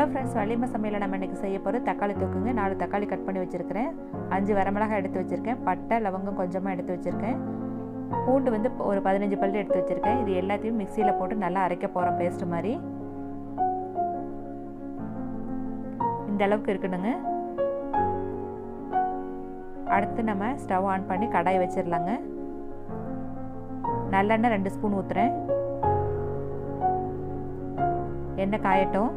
Hello friends, Valliamma சமையலில் நம்ம இன்றைக்கி செய்ய போகிற தக்காளி தொக்குங்க. 4 தக்காளி கட் பண்ணி வச்சுருக்கிறேன், 5 வரமிளகாய் எடுத்து வச்சுருக்கேன், பட்டை லவங்கம் கொஞ்சமாக எடுத்து வச்சுருக்கேன், பூண்டு வந்து ஒரு 15 பல்லு எடுத்து வச்சுருக்கேன். இது எல்லாத்தையும் மிக்சியில் போட்டு நல்லா அரைக்க போகிறோம், பேஸ்ட்டு மாதிரி. இந்த அளவுக்கு இருக்கணுங்க. அடுத்து நம்ம ஸ்டவ் ஆன் பண்ணி கடாய் வச்சிடலாங்க. நல்லெண்ணெய் 2 ஸ்பூன் ஊற்றுறேன். எண்ணெய் காயட்டும்.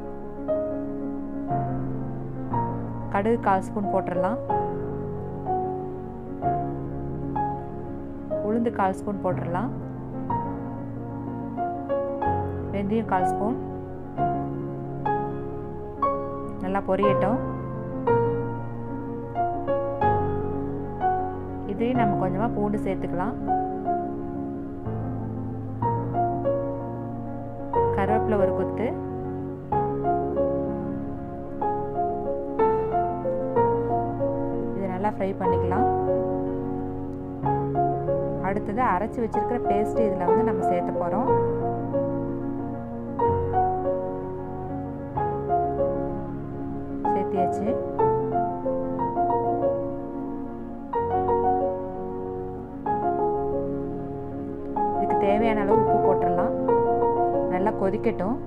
கடுகு 1/4 ஸ்பூன் போட்டுடலாம். உளுந்து 1/4 ஸ்பூன் போட்டுடலாம். வெந்தயம் 1/4 ஸ்பூன். நல்லா பொரியட்டும். இதையும் நம்ம கொஞ்சமாக பூண்டு சேர்த்துக்கலாம். கருவேப்பிலை ஒரு கொத்து. நல்லா ஃப்ரை பண்ணிக்கலாம். அடுத்தது அரைச்சி வச்சிருக்கிற பேஸ்ட் இதில் வந்து நம்ம சேர்த்த போகிறோம். சேர்த்தியாச்சு. இதுக்கு தேவையான அளவு உப்பு போட்டுடலாம். நல்லா கொதிக்கட்டும்.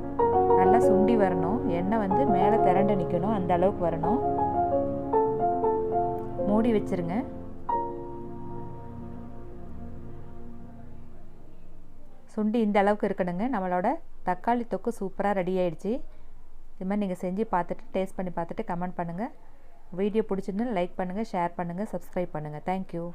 நல்லா சுண்டி வரணும். எண்ணெய் வந்து மேலே திரண்டு நிற்கணும், அந்த அளவுக்கு வரணும். மூடி வச்சிருங்க. சுண்டி இந்த அளவுக்கு இருக்கணுங்க. நம்மளோட தக்காளி தொக்கு சூப்பராக ரெடி ஆயிடுச்சு. இது மாதிரி நீங்கள் செஞ்சு பார்த்துட்டு டேஸ்ட் பண்ணி பார்த்துட்டு கமெண்ட் பண்ணுங்கள். வீடியோ பிடிச்சிருந்தா லைக் பண்ணுங்கள், ஷேர் பண்ணுங்கள், சப்ஸ்கிரைப் பண்ணுங்கள். தேங்க்யூ.